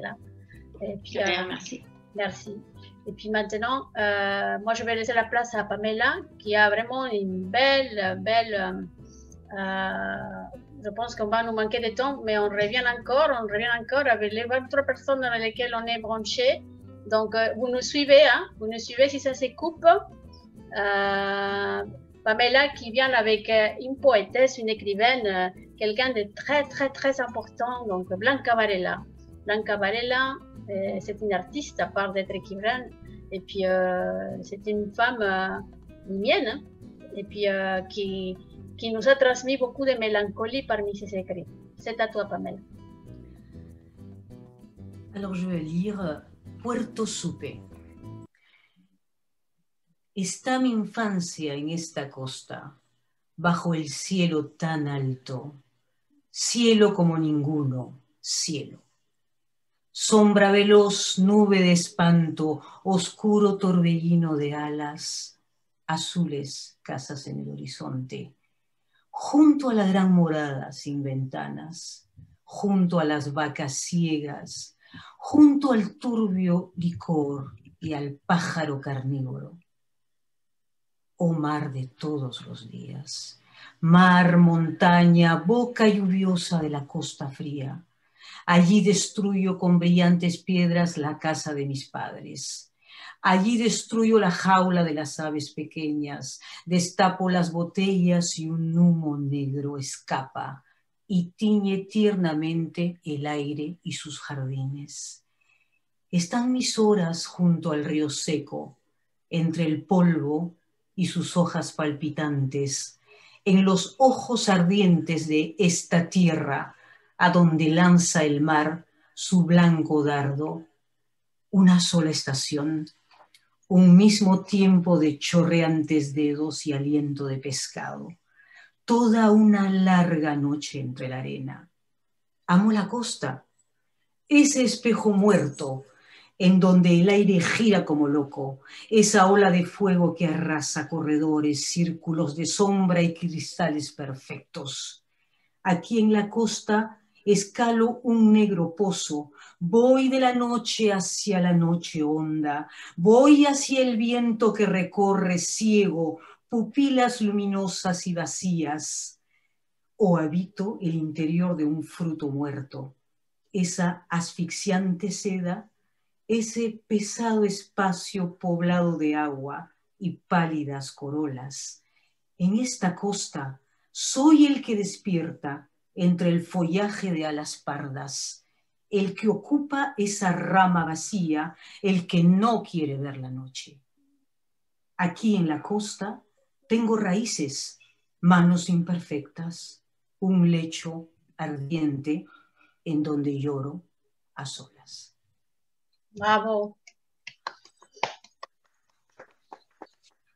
Pamela. Et puis, merci. Merci. Et puis maintenant, moi, je vais laisser la place à Pamela, qui a vraiment une belle... je pense qu'on va nous manquer de temps, mais on revient encore avec les autres personnes dans lesquelles on est branché. Donc, vous nous suivez, hein? Vous nous suivez si ça se coupe. Pamela qui vient avec une poétesse, une écrivaine, quelqu'un de très, très, très important, donc Blanca Varela. Blanca Varela, c'est une artiste à part d'être écrivaine, et puis c'est une femme mienne, hein, et puis qui nous a transmis beaucoup de mélancolie parmi ses écrits. C'est à toi, Pamela. Alors je vais lire Puerto Supe. Está mi infancia en esta costa, bajo el cielo tan alto, cielo como ninguno, cielo. Sombra veloz, nube de espanto, oscuro torbellino de alas, azules casas en el horizonte, junto a la gran morada sin ventanas, junto a las vacas ciegas, junto al turbio licor y al pájaro carnívoro. Oh mar de todos los días, mar, montaña, boca lluviosa de la costa fría. Allí destruyo con brillantes piedras la casa de mis padres. Allí destruyo la jaula de las aves pequeñas, destapo las botellas y un humo negro escapa y tiñe tiernamente el aire y sus jardines. Están mis horas junto al río seco, entre el polvo y sus hojas palpitantes, en los ojos ardientes de esta tierra, a donde lanza el mar su blanco dardo. Una sola estación, un mismo tiempo de chorreantes dedos y aliento de pescado. Toda una larga noche entre la arena. Amo la costa, ese espejo muerto, en donde el aire gira como loco, esa ola de fuego que arrasa corredores, círculos de sombra y cristales perfectos. Aquí en la costa escalo un negro pozo, voy de la noche hacia la noche honda, voy hacia el viento que recorre ciego, pupilas luminosas y vacías, o habito el interior de un fruto muerto, esa asfixiante seda, ese pesado espacio poblado de agua y pálidas corolas. En esta costa soy el que despierta entre el follaje de alas pardas, el que ocupa esa rama vacía, el que no quiere ver la noche. Aquí en la costa tengo raíces, manos imperfectas, un lecho ardiente en donde lloro a solas. Bravo.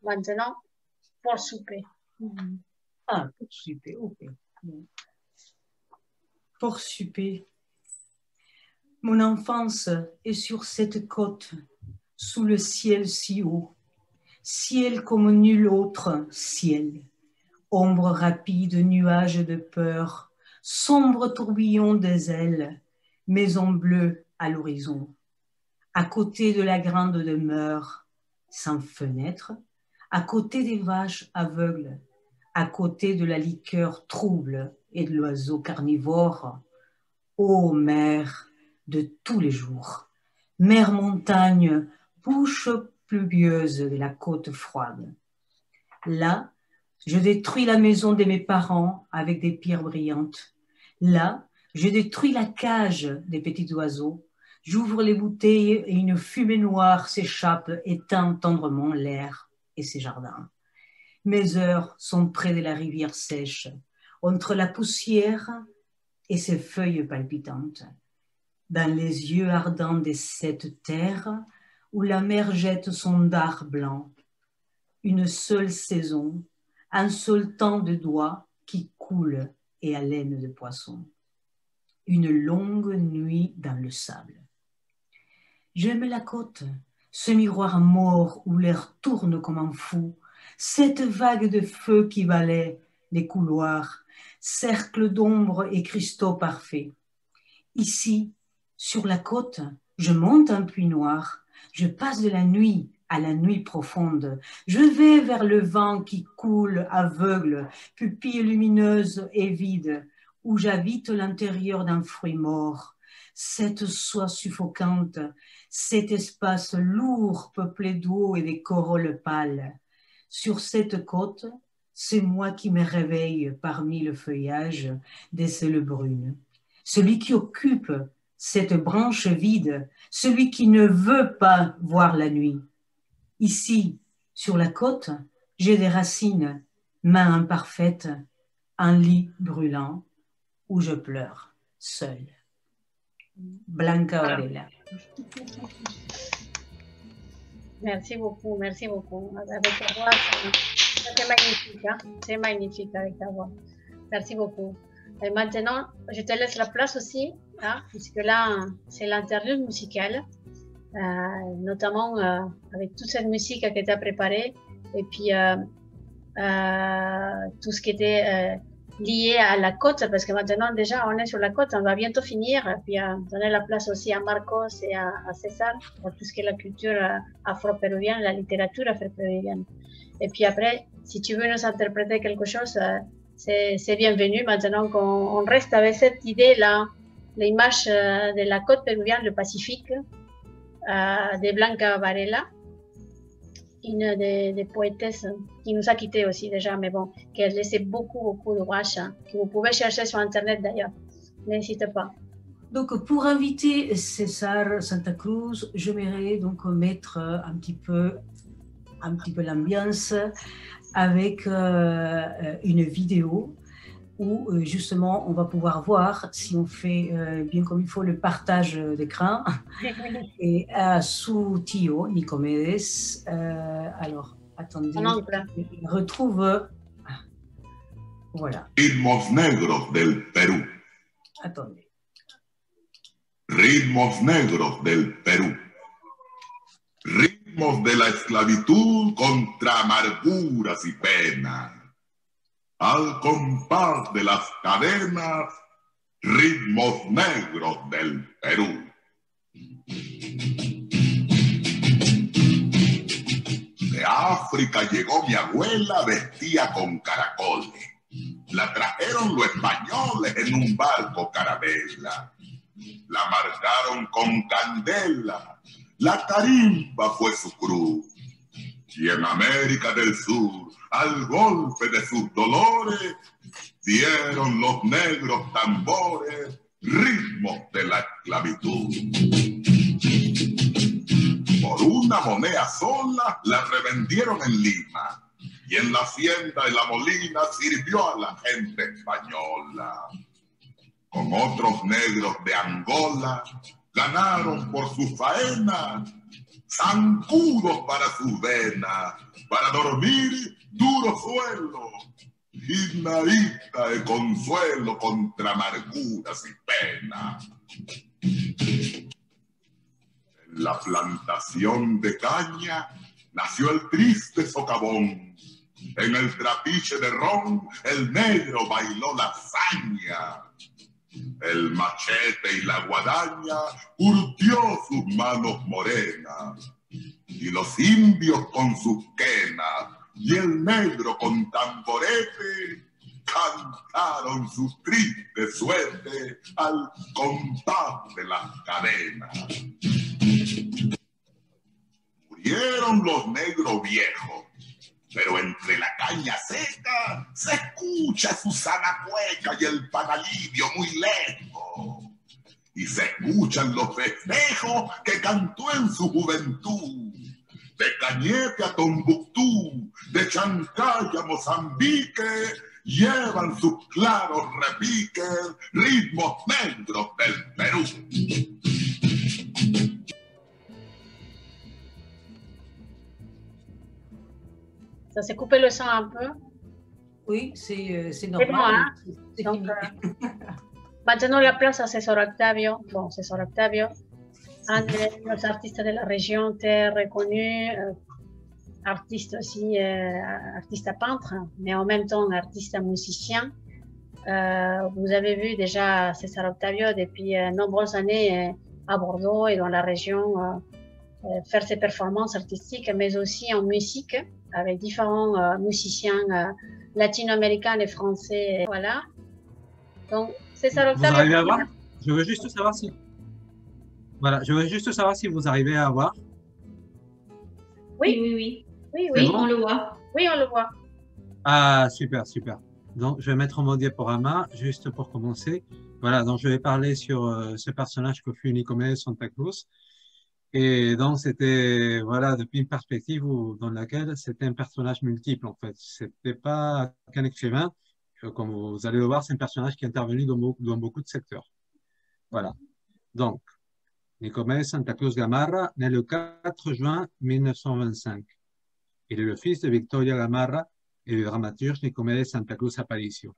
Maintenant, pour souper. Ah, pour souper, ok. Pour souper. Mon enfance est sur cette côte, sous le ciel si haut, ciel comme nul autre ciel, ombre rapide, nuage de peur, sombre tourbillon des ailes, maison bleue à l'horizon. À côté de la grande demeure, sans fenêtre, à côté des vaches aveugles, à côté de la liqueur trouble et de l'oiseau carnivore, ô mer de tous les jours, mer montagne, bouche pluvieuse de la côte froide. Là, je détruis la maison de mes parents avec des pierres brillantes. Là, je détruis la cage des petits oiseaux. J'ouvre les bouteilles et une fumée noire s'échappe, éteint tendrement l'air et ses jardins. Mes heures sont près de la rivière sèche, entre la poussière et ses feuilles palpitantes. Dans les yeux ardents de cette terre où la mer jette son dard blanc. Une seule saison, un seul temps de doigts qui coule et haleine de poisson. Une longue nuit dans le sable. J'aime la côte, ce miroir mort où l'air tourne comme un fou, cette vague de feu qui balaie les couloirs, cercle d'ombre et cristaux parfaits. Ici, Sur la côte, je monte un puits noir, je passe de la nuit à la nuit profonde. Je vais vers le vent qui coule aveugle, pupille lumineuse et vide, où j'habite l'intérieur d'un fruit mort. Cette soie suffocante, cet espace lourd peuplé d'eau et des corolles pâles. Sur cette côte, c'est moi qui me réveille parmi le feuillage des selles brunes. Celui qui occupe cette branche vide, celui qui ne veut pas voir la nuit. Ici, sur la côte, j'ai des racines, mains imparfaites, un lit brûlant où je pleure seule. Blanca Varela. Merci beaucoup, merci beaucoup. Avec ta voix, c'est magnifique, hein? C'est magnifique avec ta voix. Merci beaucoup. Et maintenant, je te laisse la place aussi, hein, puisque là, c'est l'interlude musicale, notamment avec toute cette musique que tu as préparée, et puis tout ce qui était lié à la côte, parce que maintenant déjà on est sur la côte, on va bientôt finir, et puis donner la place aussi à Marcos et à César pour tout ce qui est la culture afro-péruvienne, la littérature afro-péruvienne. Et puis après, si tu veux nous interpréter quelque chose, c'est bienvenu. Maintenant qu'on reste avec cette idée-là, l'image de la côte péruvienne, le Pacifique, de Blanca Varela, une des poétesses qui nous a quittés aussi déjà, mais bon, qui a laissé beaucoup d'ouvrages, hein, que vous pouvez chercher sur Internet d'ailleurs. N'hésitez pas. Donc, pour inviter César Santa Cruz, j'aimerais donc mettre un petit peu l'ambiance avec une vidéo où justement on va pouvoir voir si on fait bien comme il faut le partage d'écran. Et sous Tio Nicomedes, alors attendez, je retrouve, voilà. Ritmos negros del Perú. Attendez. Ritmos negros del Perú. Ritmos de la esclavitud contra amarguras y penas. Al compás de las cadenas, ritmos negros del Perú. De África llegó mi abuela, vestía con caracoles. La trajeron los españoles en un barco carabela. La marcaron con candela, la carimba fue su cruz. Y en América del Sur, al golpe de sus dolores, dieron los negros tambores ritmos de la esclavitud. Por una moneda sola la revendieron en Lima, y en la hacienda de La Molina sirvió a la gente española. Con otros negros de Angola ganaron por su faena zancudos para sus venas, para dormir duro suelo, guirnalita de consuelo contra amarguras y penas. En la plantación de caña nació el triste socavón. En el trapiche de ron el negro bailó la hazaña. El machete y la guadaña curtió sus manos morenas, y los indios con sus quenas y el negro con tamborete cantaron su triste suerte al compás de las cadenas. Murieron los negros viejos, pero entre la caña seca se escucha Susana Cueca y el Panalidio muy lejos. Y se escuchan los festejos que cantó en su juventud. De Cañete a Tombuctú, de Chancay a Mozambique, llevan sus claros repiques, ritmos negros del Perú. Ça s'est coupé le son un peu. Oui, c'est normal. C'est bon, hein? Donc, maintenant la place à César Octavio. Bon, César Octavio, un des artistes de la région très reconnu, artiste aussi, artiste peintre, mais en même temps artiste musicien. Vous avez vu déjà César Octavio depuis nombreuses années à Bordeaux et dans la région, faire ses performances artistiques, mais aussi en musique, avec différents musiciens latino-américains et français. Voilà. Donc, c'est ça Vous arrivez à voir? Je veux juste savoir si... Voilà, je veux juste savoir si vous arrivez à voir. Oui, oui. Oui, Oui, bon. on le voit. Oui, on le voit. Ah, super, super. Donc, je vais mettre mon diaporama juste pour commencer. Voilà, donc je vais parler sur ce personnage que fut Nicomède Santa Cruz. Et donc, c'était, voilà, depuis une perspective dans laquelle c'était un personnage multiple, en fait. C'était pas qu'un écrivain. Comme vous allez le voir, c'est un personnage qui est intervenu dans beaucoup de secteurs. Voilà. Donc, Nicomède Santa Cruz Gamarra naît le 4 juin 1925. Il est le fils de Victoria Gamarra et du dramaturge Nicomède Santa Cruz Aparicio.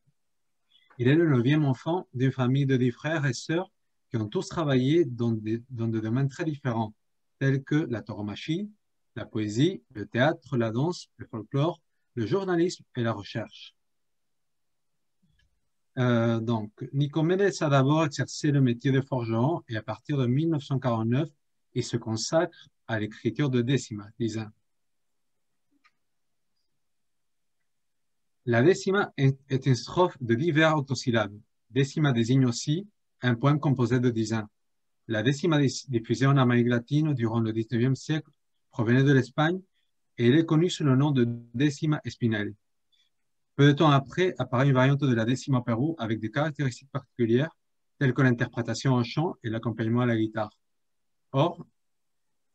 Il est le 9e enfant d'une famille de 10 frères et sœurs qui ont tous travaillé dans des domaines très différents, tels que la tauromachie, la poésie, le théâtre, la danse, le folklore, le journalisme et la recherche. Donc, Nicomède a d'abord exercé le métier de forgeron et à partir de 1949, il se consacre à l'écriture de décimas, disant. La décima est une strophe de divers autosyllabes. Décima désigne aussi un poème composé de 10 ans. La décima diffusée en Amérique latine durant le 19e siècle provenait de l'Espagne et elle est connue sous le nom de décima espinel. Peu de temps après, apparaît une variante de la décima au Pérou avec des caractéristiques particulières telles que l'interprétation en chant et l'accompagnement à la guitare. Or,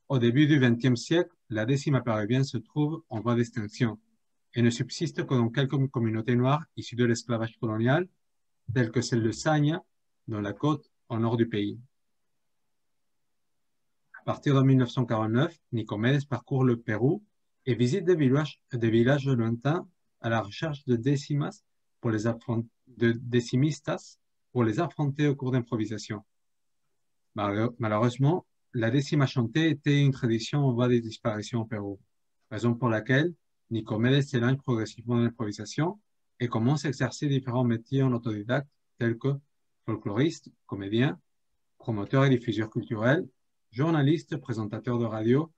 au début du XXe siècle, la décima péruvienne se trouve en voie d'extinction et ne subsiste que dans quelques communautés noires issues de l'esclavage colonial, telles que celle de Saña, dans la côte au nord du pays. À partir de 1949, Nicomède parcourt le Pérou et visite des villages lointains à la recherche de décimistas pour les affronter au cours d'improvisation. Malheureusement, la décima chantée était une tradition en voie de disparition au Pérou, raison pour laquelle Nicomède s'éloigne progressivement de l'improvisation et commence à exercer différents métiers en autodidacte tels que folkloriste, comédien, promoteur et diffuseur culturel, journaliste, présentateur de radio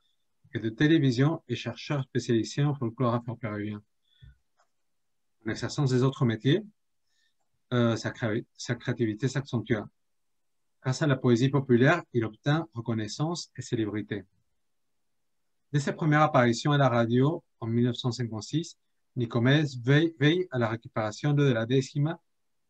et de télévision et chercheur spécialisé en folklore afro-péruvien. En exerçant ces autres métiers, sa créativité s'accentua. Grâce à la poésie populaire, il obtint reconnaissance et célébrité. Dès ses premières apparitions à la radio en 1956, Nicomède veille à la récupération de la décima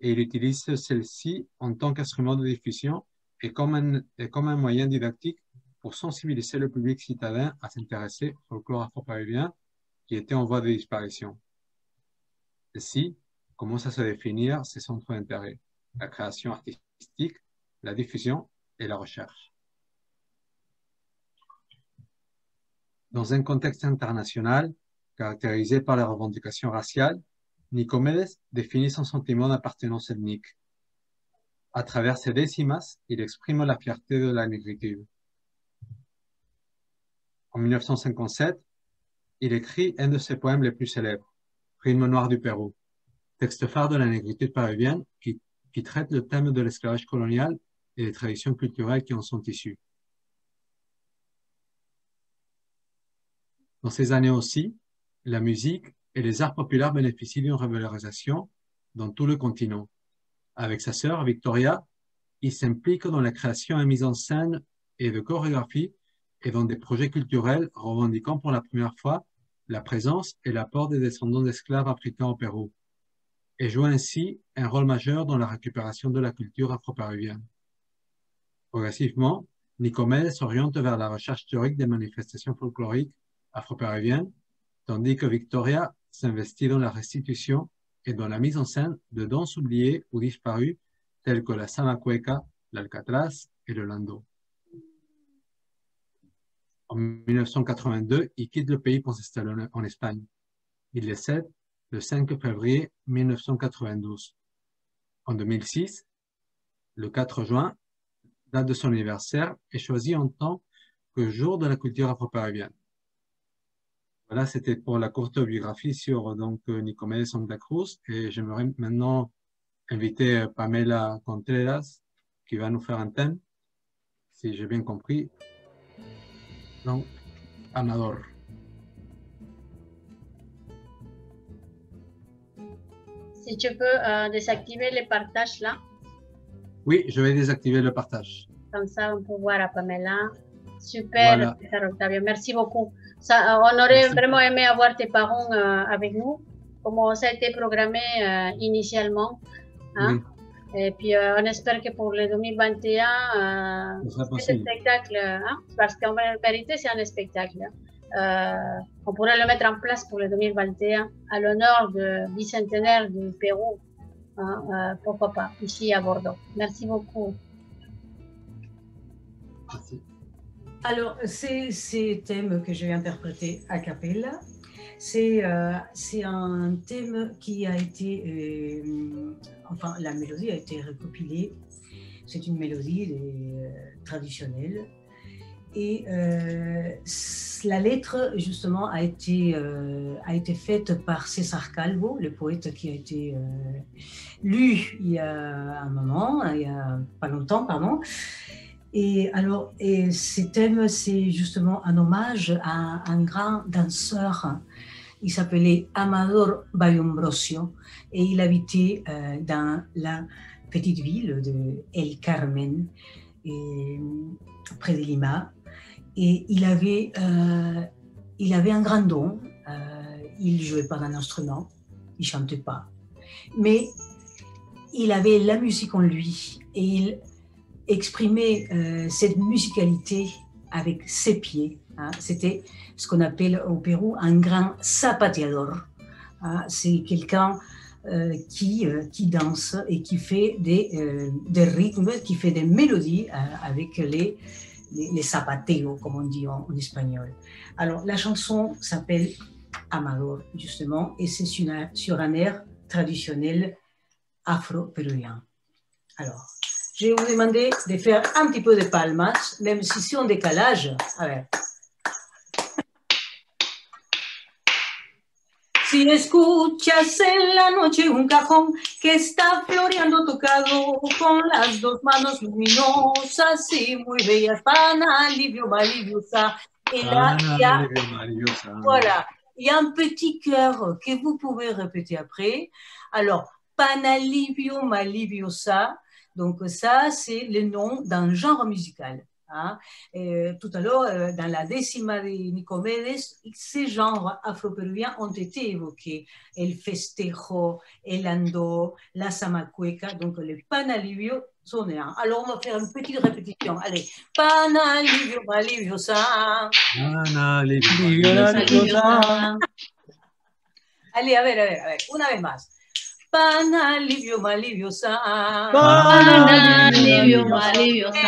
et il utilise celle-ci en tant qu'instrument de diffusion et comme un moyen didactique pour sensibiliser le public citadin à s'intéresser au folklore afro-péruvien qui était en voie de disparition. Ceci commence à se définir ses centres d'intérêt, la création artistique, la diffusion et la recherche. Dans un contexte international caractérisé par les revendications raciales, Nicomède définit son sentiment d'appartenance ethnique. À travers ses décimas, il exprime la fierté de la négritude. En 1957, il écrit un de ses poèmes les plus célèbres, Rythme noir du Pérou, texte phare de la négritude péruvienne qui traite le thème de l'esclavage colonial et des traditions culturelles qui en sont issues. Dans ces années aussi, la musique et les arts populaires bénéficient d'une revalorisation dans tout le continent. Avec sa sœur Victoria, il s'implique dans la création et mise en scène et de chorégraphie et dans des projets culturels revendiquant pour la première fois la présence et l'apport des descendants d'esclaves africains au Pérou, et joue ainsi un rôle majeur dans la récupération de la culture afro-péruvienne. Progressivement, Nicomède s'oriente vers la recherche théorique des manifestations folkloriques afro-péruviennes, tandis que Victoria s'investit dans la restitution et dans la mise en scène de danses oubliées ou disparues telles que la samacueca, l'alcatraz et le lando. En 1982, il quitte le pays pour s'installer en Espagne. Il décède le 5 février 1992. En 2006, le 4 juin, date de son anniversaire, est choisi en tant que jour de la culture afro-péruvienne. Voilà, c'était pour la courte biographie sur Nicomède Santa Cruz et j'aimerais maintenant inviter Pamela Contreras qui va nous faire un thème si j'ai bien compris. Donc, Amador. Si tu peux désactiver les partages là. Oui, je vais désactiver le partage. Comme ça, on peut voir à Pamela. Super, Voilà. Octavio. Merci beaucoup. Ça, on aurait Merci. vraiment aimé avoir tes parents avec nous, comme ça a été programmé initialement. Hein? Oui, Et puis, on espère que pour le 2021, ce sera ce possible. spectacle, hein? Parce qu'en vérité, c'est un spectacle. On pourrait le mettre en place pour le 2021 à l'honneur du bicentenaire du Pérou. Hein? Pourquoi pas, ici à Bordeaux. Merci beaucoup. Merci. Alors, ces thèmes que je vais interpréter a cappella, c'est un thème qui a été, enfin, la mélodie a été recopilée. C'est une mélodie traditionnelle. Et la lettre, justement, a été faite par César Calvo, le poète qui a été lu il y a un moment, il y a pas longtemps, pardon. Et alors, ce thème, c'est justement un hommage à un grand danseur. Il s'appelait Amador Bayumbrosio et il habitait dans la petite ville de El Carmen, près de Lima. Et il avait un grand don. Il ne jouait pas d'un instrument, il ne chantait pas. Mais il avait la musique en lui et il exprimait cette musicalité avec ses pieds. Hein. C'était ce qu'on appelle au Pérou un grand zapateador. Hein. C'est quelqu'un qui danse et qui fait des rythmes, qui fait des mélodies avec les zapateos, comme on dit en espagnol. Alors, la chanson s'appelle Amador, justement, et c'est sur un air traditionnel afro-péruvien. Alors, je vais vous demander de faire un petit peu de palmas, même si c'est en décalage. A ver. Si escuchas en la noche un cajón que está floreando tocado con las dos manos luminosas y muy bellas, pana, alivio, maliviosa. Et là, voilà, il y a un petit cœur que vous pouvez répéter après. Alors, panalivio, maliviosa. Donc ça, c'est le nom d'un genre musical. Hein. Tout à l'heure, dans la décima de Nicomedes, ces genres afro-péruviens ont été évoqués. El festejo, el ando, la zamacueca, donc le panalivio sont un. Alors on va faire une petite répétition. Allez, panalivio, maliviosa. Panalivio, maliviosa. Allez, a ver, una vez más. Panalivio, maliviosa. Panalivio, maliviosa.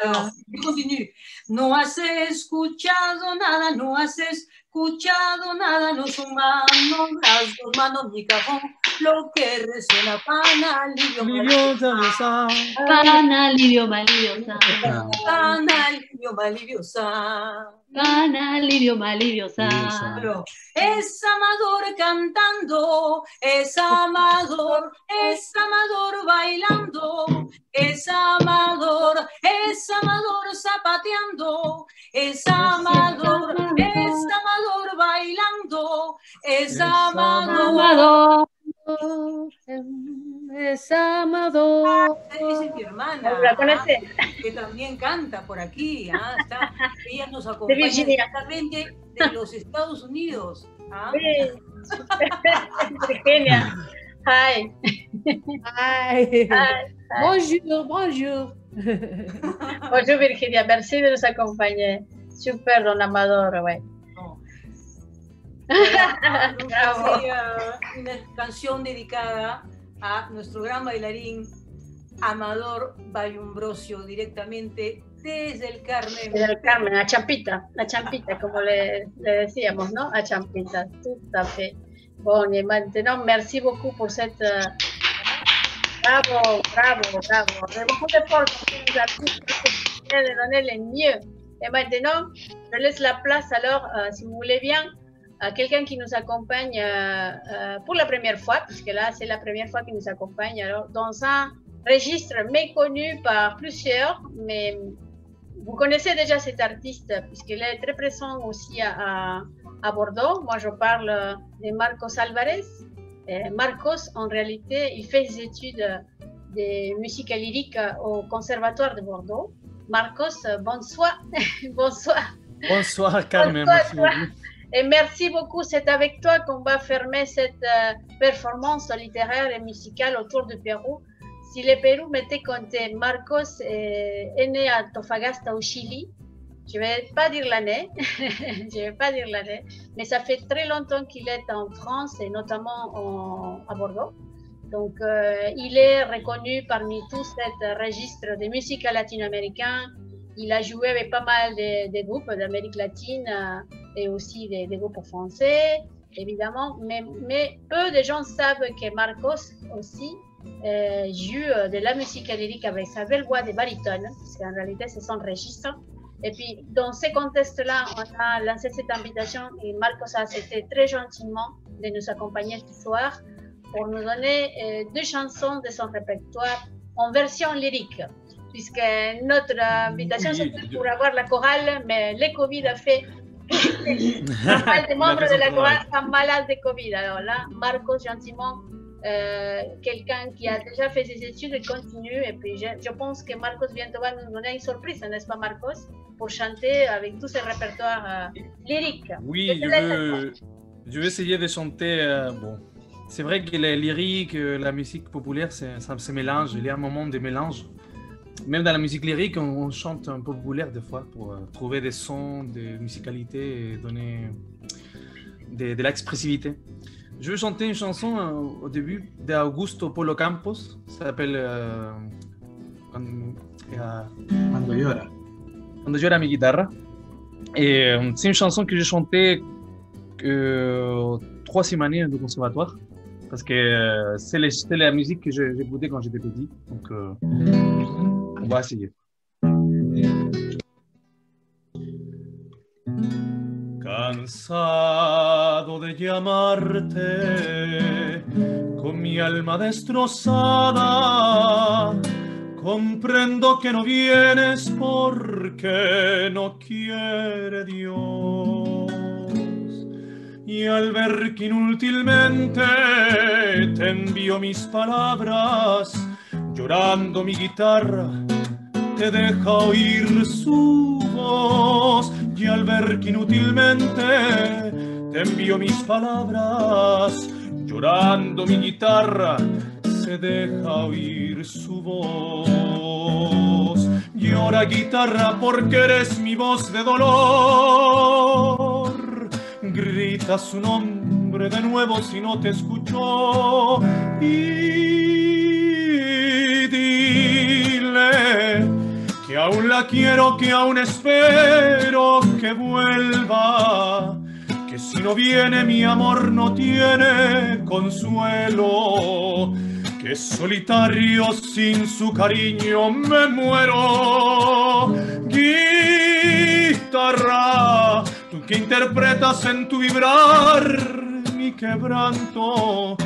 Alors, je continue. No has escuchado nada, no has escuchado nada, no son manos, las dos manos, mi cajón, lo que resuena. Panalivio, maliviosa. Panalivio, maliviosa. Panalivio, maliviosa. Panalivio, maliviosa. Alors, es Amador cantando, es Amador bailando, es Amador zapateando, es Amador bailando, es Amador. Es Amador. Dice mi hermana, que también canta por aquí. Ella nos acompaña directamente de los Estados Unidos. Sí. Virginia. Hi. Hi. Bonjour, bonjour. Bonjour Virginia, merci de nos accompagner. Super, don Amador, ouais. Bravo. Una canción dedicada a nuestro gran bailarín Amador Bayumbrosio, directamente desde el Carmen. Desde el Carmen, a Champita, como le decíamos, ¿no? A Champita, tout à fait. Bon, et maintenant, merci beaucoup pour cette... Bravo. Beaucoup d'efforts pour nous artistes de donner le mieux. Et maintenant, je laisse la place alors, si vous voulez bien, à quelqu'un qui nous accompagne pour la première fois, puisque là, c'est la première fois qu'il nous accompagne, alors dans un registre méconnu par plusieurs, mais vous connaissez déjà cet artiste puisqu'il est très présent aussi à Bordeaux. Moi, je parle de Marcos Alvarez. Marcos, en réalité, il fait des études de musique lyrique au Conservatoire de Bordeaux. Marcos, bonsoir. Bonsoir. Bonsoir, Carmen. Merci beaucoup. Et merci beaucoup. C'est avec toi qu'on va fermer cette performance littéraire et musicale autour du Pérou. Si le Pérou m'était compté, Marcos est né à Antofagasta au Chili. Je ne vais pas dire l'année, mais ça fait très longtemps qu'il est en France et notamment à Bordeaux. Donc, il est reconnu parmi tous ces registres de musique latino-américain. Il a joué avec pas mal de groupes d'Amérique latine et aussi des groupes français, évidemment. Mais peu de gens savent que Marcos aussi joue de la musique lyrique avec sa belle voix de baryton, parce qu'en réalité, c'est son registre. Et puis, dans ce contexte-là, on a lancé cette invitation et Marcos a accepté très gentiment de nous accompagner ce soir pour nous donner 2 chansons de son répertoire en version lyrique. Puisque notre invitation, c'était pour avoir la chorale, mais le Covid a fait pas mal de membres de la chorale sont malades de Covid. Alors là, Marcos, gentiment, quelqu'un qui a déjà fait ses études, continue. Et puis, je pense que Marcos bientôt va nous donner une surprise, n'est-ce pas, Marcos, pour chanter avec tous ses répertoires lyriques. Oui, je vais essayer de chanter. Bon, c'est vrai que les lyriques, la musique populaire, ça se mélange. Il y a un moment de mélange. Même dans la musique lyrique, on chante un peu populaire des fois pour trouver des sons, de musicalité et donner de l'expressivité. Je vais chanter une chanson au début d'Augusto Polo Campos. Ça s'appelle Cuando llora. Cuando llora mi guitarra. Et c'est une chanson que j'ai chantée 3 semaines de conservatoire. Parce que c'est la musique que j'écoutais quand j'étais petit. Donc, on va essayer. Cansado de llamarte, con mi alma destrozada, comprendo que no vienes porque no quiere Dios. Y al ver que inútilmente te envío mis palabras, llorando mi guitarra te deja oír su voz. Y al ver que inútilmente te envío mis palabras, llorando mi guitarra se deja oír su voz. Llora guitarra porque eres mi voz de dolor. Grita su nombre de nuevo si no te escuchó. Y dile que aún la quiero, que aún espero que vuelva, que si no viene mi amor no tiene consuelo, que solitario sin su cariño me muero. Guitarra, tú que interpretas en tu vibrar mi quebranto,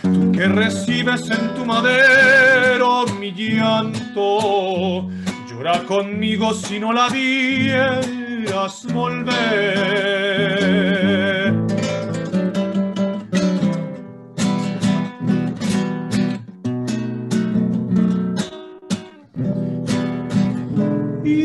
tú que recibes en tu madero mi llanto, llora conmigo si no la vieras volver. Y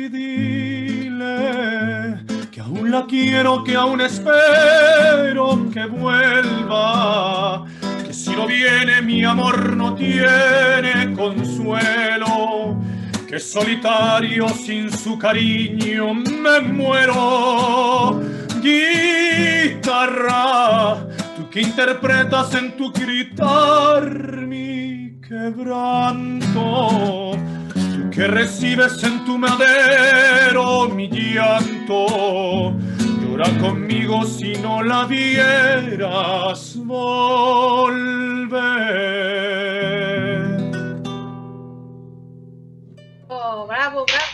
dile que aún la quiero, que aún espero que vuelva, que si no viene mi amor no tiene consuelo, que solitario sin su cariño me muero. Guitarra, tú que interpretas en tu gritar mi quebranto, tú que recibes en tu madero mi llanto, llora conmigo si no la vieras volver. Oh, bravo, bravo.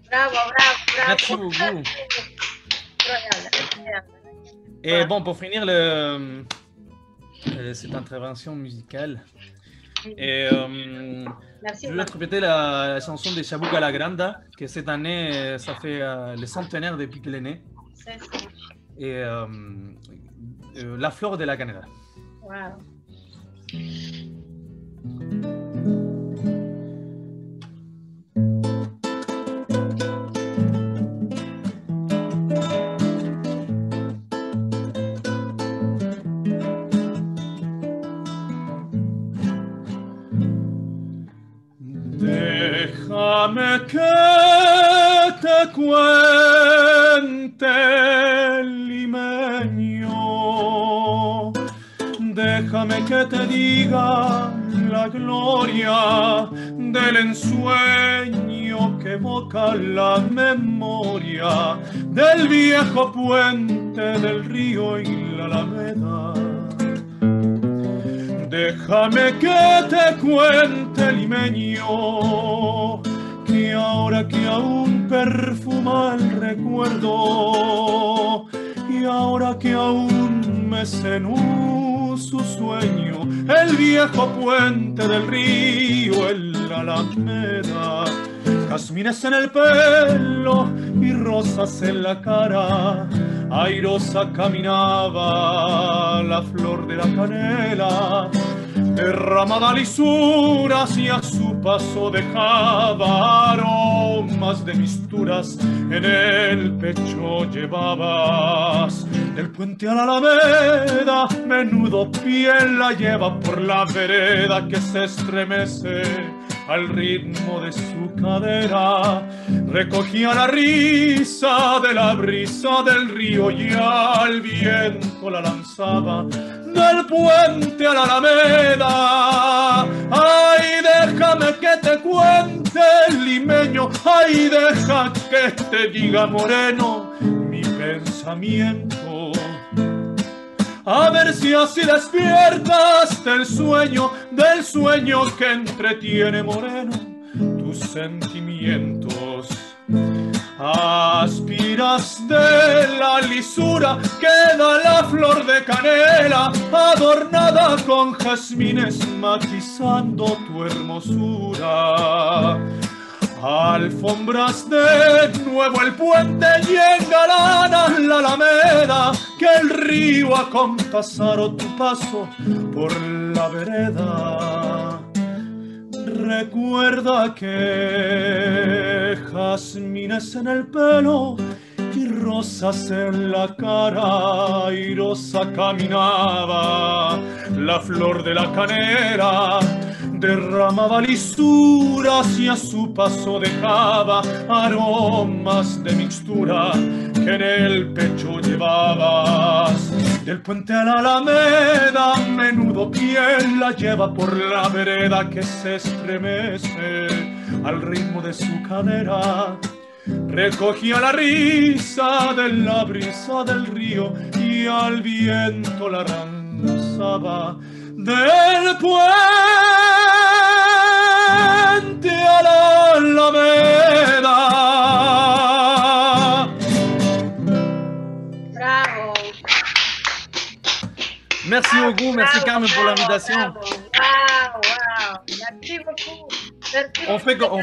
Bravo, bravo, bravo. Merci beaucoup. Et bon, pour finir, cette intervention musicale. Et Merci. je vais interpréter la chanson de Chabuca la Granda, que cette année, ça fait le centenaire depuis qu'elle est née. C'est ça. Et La Flor de la Canela. Wow. Déjame que te cuente, limeño. Déjame que te diga la gloria del ensueño que evoca la memoria del viejo puente del río y la alameda. Déjame que te cuente, limeño, que ahora que aún perfuma el recuerdo y ahora que aún me cenú su sueño, el viejo puente del río, el alameda, jazmines en el pelo y rosas en la cara, airosa caminaba la flor de la canela, derramaba lisuras y a su paso dejaba aromas de misturas, en el pecho llevabas. Del puente a la alameda, menudo piel la lleva por la vereda que se estremece al ritmo de su cadera. Recogía la risa de la brisa del río y al viento la lanzaba del puente a la alameda. Ay, déjame que te cuente, limeño, ay, deja que te diga, moreno, mi pensamiento. A ver si así despiertas del sueño que entretiene, moreno, tus sentimientos. Aspiras de la lisura que da la flor de canela, adornada con jazmines matizando tu hermosura. Alfombras de nuevo el puente y engalanas la alameda, que el río acompasará tu paso por la vereda. Recuerda que jazmines en el pelo y rosas en la cara, airosa caminaba la flor de la canela, derramaba lisuras y a su paso dejaba aromas de mixtura que en el pecho llevabas. Del puente a la alameda, menudo piel la lleva por la vereda que se estremece al ritmo de su cadera. Recogía la risa de la brisa del río y al viento la lanzaba del puente a la alameda. Bravo. Merci beaucoup, merci Carmen pour l'invitation. Wow, wow. Merci beaucoup. Merci On fait, beaucoup.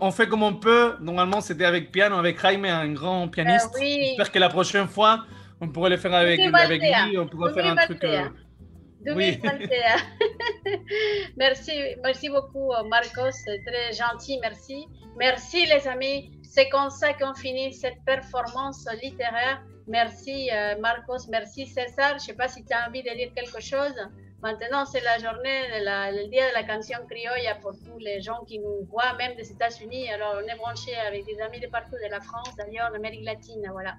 on fait comme on peut. Normalement, c'était avec piano, avec Jaime, un grand pianiste. Oui. J'espère que la prochaine fois, on pourrait le faire avec lui. On pourrait faire un truc. Oui. Merci beaucoup, Marcos. C'est très gentil, merci. Merci, les amis. C'est comme ça qu'on finit cette performance littéraire. Merci, Marcos. Merci, César. Je ne sais pas si tu as envie de dire quelque chose. Maintenant, c'est la journée, le dia de la canción criolla pour tous les gens qui nous voient, même des États-Unis. Alors, on est branchés avec des amis de partout, de la France, d'ailleurs, d'Amérique latine. Voilà.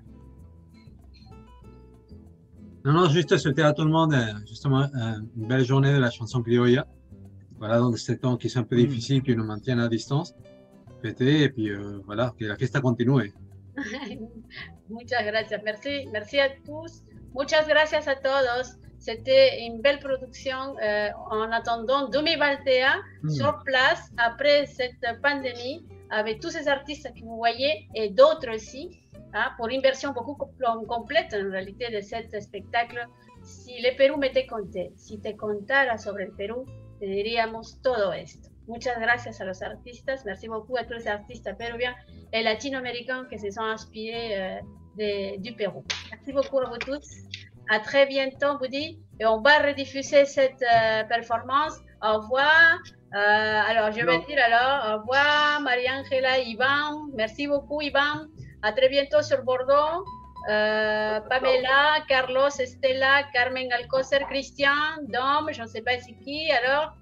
Non, juste souhaiter à tout le monde justement une belle journée de la chanson criolla. Voilà, dans ces temps qui sont un peu difficiles, qui nous maintiennent à distance. Fêter et puis voilà, que la fiesta continue. Muchas gracias. Merci, merci à tous. Muchas gracias a todos. C'était une belle production en attendant 2021 sur place après cette pandémie avec tous ces artistes que vous voyez et d'autres aussi. Pour une version beaucoup complète en réalité de cet spectacle si el Perú me te conté, si te contara sobre el Perú, te diríamos todo esto. Muchas gracias a los artistas, merci beaucoup à tous les artistes péruviens et latino-américains qui se sont inspirés du Pérou. Merci beaucoup à vous tous. À très bientôt, vous dis, et on va rediffuser cette performance. Au revoir. Alors, je vais dire alors, au revoir, María-Ángela, Iván. Merci beaucoup, Iván. À très bientôt sur Bordeaux. Pamela, Carlos, Estela, Carmen Alcocer, Christian, Dom, je ne sais pas c'est qui, alors,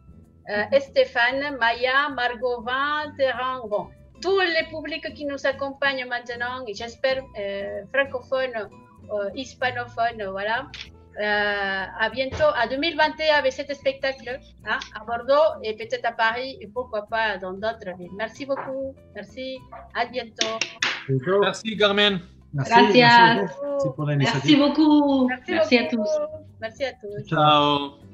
Stéphane, Maya, Margot Van, Terran, bon, tous les publics qui nous accompagnent maintenant, et j'espère francophones, hispanophones, voilà. À bientôt, à 2021 avec cet spectacle hein, à Bordeaux et peut-être à Paris et pourquoi pas dans d'autres villes. Merci beaucoup, merci, à bientôt. Merci Carmen. Gracias. Merci pour l'initiative. Merci beaucoup. Merci à tous. Merci à tous. Ciao.